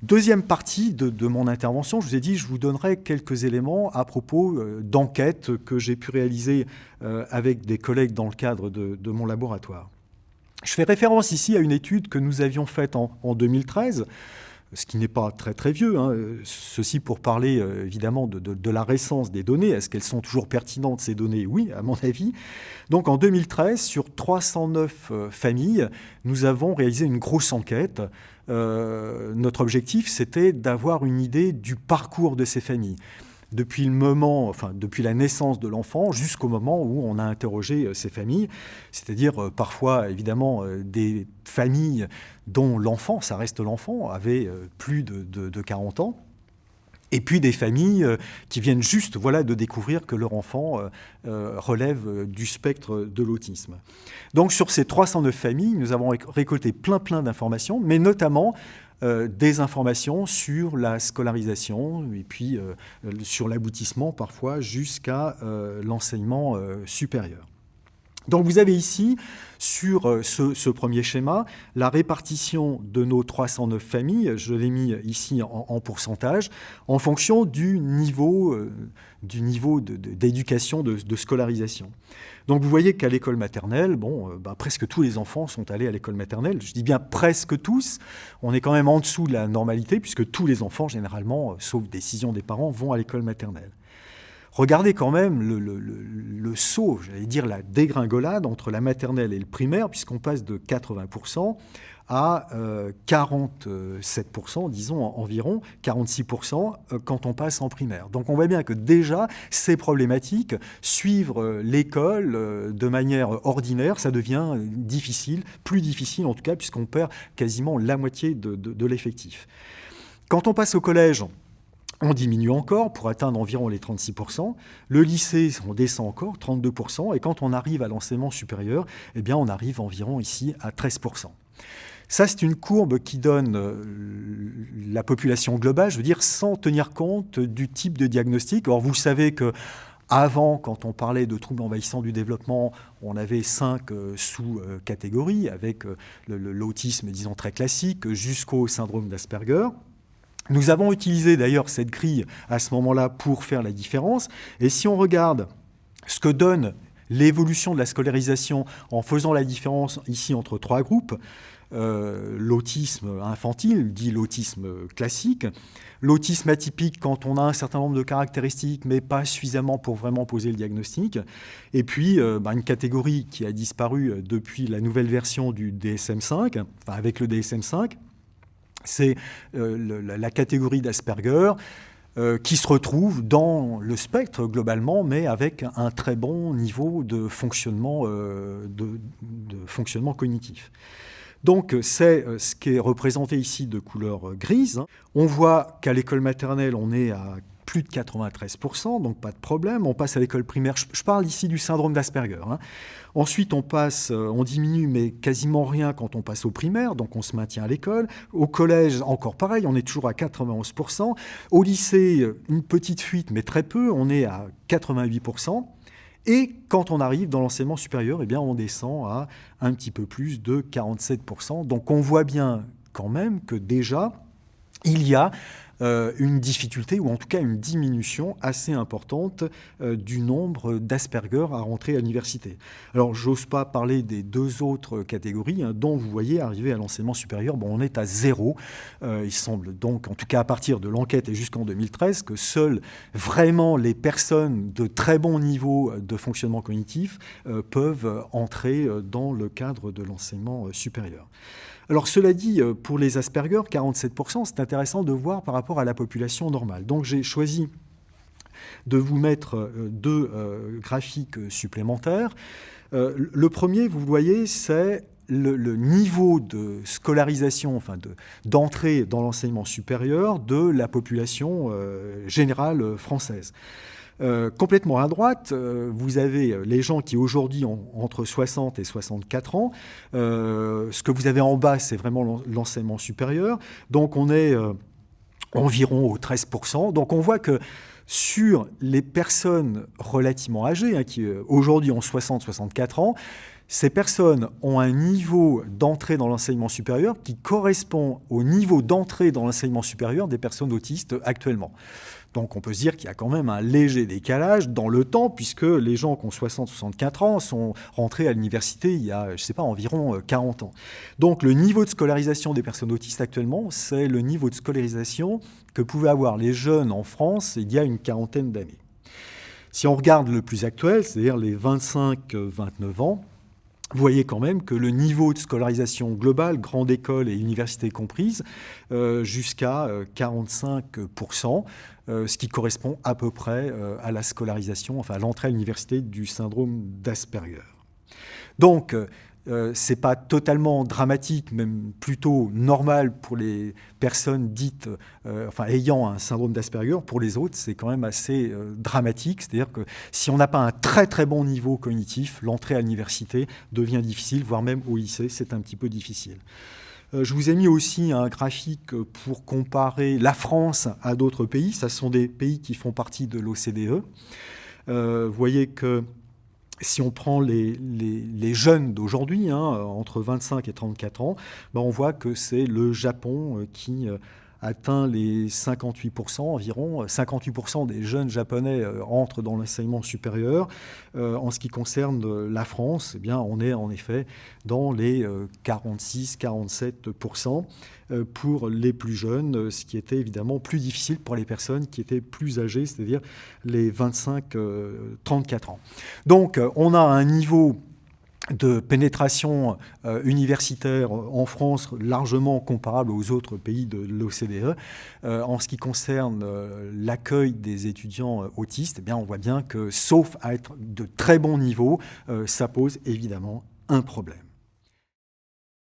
Deuxième partie de mon intervention, je vous ai dit, je vous donnerai quelques éléments à propos d'enquêtes que j'ai pu réaliser avec des collègues dans le cadre de mon laboratoire. Je fais référence ici à une étude que nous avions faite en 2013, ce qui n'est pas très très vieux, hein. Ceci pour parler évidemment de la récence des données. Est-ce qu'elles sont toujours pertinentes, ces données? Oui, à mon avis. Donc en 2013, sur 309 familles, nous avons réalisé une grosse enquête. Notre objectif, c'était d'avoir une idée du parcours de ces familles. Depuis le moment, enfin depuis la naissance de l'enfant jusqu'au moment où on a interrogé ces familles, c'est-à-dire parfois évidemment des familles dont l'enfant, ça reste l'enfant, avait plus de 40 ans, et puis des familles qui viennent juste de découvrir que leur enfant relève du spectre de l'autisme. Donc sur ces 309 familles, nous avons récolté plein d'informations, mais notamment des informations sur la scolarisation et puis sur l'aboutissement parfois jusqu'à l'enseignement supérieur. Donc vous avez ici, sur ce premier schéma, la répartition de nos 309 familles, je l'ai mis ici en pourcentage, en fonction du niveau d'éducation, de scolarisation. Donc vous voyez qu'à l'école maternelle, presque tous les enfants sont allés à l'école maternelle. Je dis bien presque tous. On est quand même en dessous de la normalité, puisque tous les enfants, généralement, sauf décision des parents, vont à l'école maternelle. Regardez quand même le saut, j'allais dire la dégringolade entre la maternelle et le primaire, puisqu'on passe de 80% à 47%, disons environ, 46% quand on passe en primaire. Donc on voit bien que déjà, ces problématiques, suivre l'école de manière ordinaire, ça devient difficile, plus difficile en tout cas, puisqu'on perd quasiment la moitié de l'effectif. Quand on passe au collège, on diminue encore pour atteindre environ les 36%. Le lycée, on descend encore, 32%. Et quand on arrive à l'enseignement supérieur, eh bien, on arrive environ ici à 13%. Ça, c'est une courbe qui donne la population globale, je veux dire, sans tenir compte du type de diagnostic. Or, vous savez que avant, quand on parlait de troubles envahissants du développement, on avait 5 sous-catégories, avec l'autisme, disons, très classique, jusqu'au syndrome d'Asperger. Nous avons utilisé d'ailleurs cette grille à ce moment-là pour faire la différence. Et si on regarde ce que donne l'évolution de la scolarisation en faisant la différence ici entre 3 groupes, l'autisme infantile, dit l'autisme classique, l'autisme atypique quand on a un certain nombre de caractéristiques mais pas suffisamment pour vraiment poser le diagnostic, et puis une catégorie qui a disparu depuis la nouvelle version du DSM-5, enfin avec le DSM-5, c'est la catégorie d'Asperger qui se retrouve dans le spectre globalement, mais avec un très bon niveau de fonctionnement cognitif. Donc c'est ce qui est représenté ici de couleur grise. On voit qu'à l'école maternelle, on est à plus de 93%, donc pas de problème. On passe à l'école primaire. Je parle ici du syndrome d'Asperger. Ensuite, on diminue, mais quasiment rien quand on passe au primaire, donc on se maintient à l'école. Au collège, encore pareil, on est toujours à 91%. Au lycée, une petite fuite, mais très peu, on est à 88%. Et quand on arrive dans l'enseignement supérieur, eh bien, on descend à un petit peu plus de 47%. Donc on voit bien quand même que déjà, il y a une difficulté, ou en tout cas une diminution assez importante du nombre d'Asperger à rentrer à l'université. Alors, j'ose pas parler des 2 autres catégories, dont vous voyez arriver à l'enseignement supérieur, on est à 0. Il semble donc, en tout cas à partir de l'enquête et jusqu'en 2013, que seules vraiment les personnes de très bon niveau de fonctionnement cognitif peuvent entrer dans le cadre de l'enseignement supérieur. Alors cela dit, pour les Asperger, 47%, c'est intéressant de voir par rapport à la population normale. Donc j'ai choisi de vous mettre 2 graphiques supplémentaires. Le premier, vous voyez, c'est le niveau de scolarisation, enfin d'entrée dans l'enseignement supérieur de la population générale française. Complètement à droite, vous avez les gens qui aujourd'hui ont entre 60 et 64 ans. Ce que vous avez en bas, c'est vraiment l'enseignement supérieur. Donc on est environ aux 13%. Donc on voit que sur les personnes relativement âgées, qui aujourd'hui ont 60-64 ans, Ces personnes ont un niveau d'entrée dans l'enseignement supérieur qui correspond au niveau d'entrée dans l'enseignement supérieur des personnes autistes actuellement. Donc on peut se dire qu'il y a quand même un léger décalage dans le temps, puisque les gens qui ont 60-64 ans sont rentrés à l'université il y a, je ne sais pas, environ 40 ans. Donc le niveau de scolarisation des personnes autistes actuellement, c'est le niveau de scolarisation que pouvaient avoir les jeunes en France il y a une quarantaine d'années. Si on regarde le plus actuel, c'est-à-dire les 25-29 ans, vous voyez quand même que le niveau de scolarisation globale, grande école et université comprises, jusqu'à 45%, ce qui correspond à peu près à la scolarisation, enfin à l'entrée à l'université du syndrome d'Asperger. Donc, c'est pas totalement dramatique, même plutôt normal pour les personnes dites, ayant un syndrome d'Asperger. Pour les autres, c'est quand même assez dramatique. C'est-à-dire que si on n'a pas un très très bon niveau cognitif, l'entrée à l'université devient difficile, voire même au lycée, c'est un petit peu difficile. Je vous ai mis aussi un graphique pour comparer la France à d'autres pays. Ce sont des pays qui font partie de l'OCDE. Vous voyez que si on prend les jeunes d'aujourd'hui, entre 25 et 34 ans, on voit que c'est le Japon qui atteint les 58% environ. 58% des jeunes japonais entrent dans l'enseignement supérieur. En ce qui concerne la France, eh bien, on est en effet dans les 46-47% pour les plus jeunes, ce qui était évidemment plus difficile pour les personnes qui étaient plus âgées, c'est-à-dire les 25-34 ans. Donc, on a un niveau de pénétration universitaire en France largement comparable aux autres pays de l'OCDE. En ce qui concerne l'accueil des étudiants autistes, eh bien, on voit bien que, sauf à être de très bon niveau, ça pose évidemment un problème.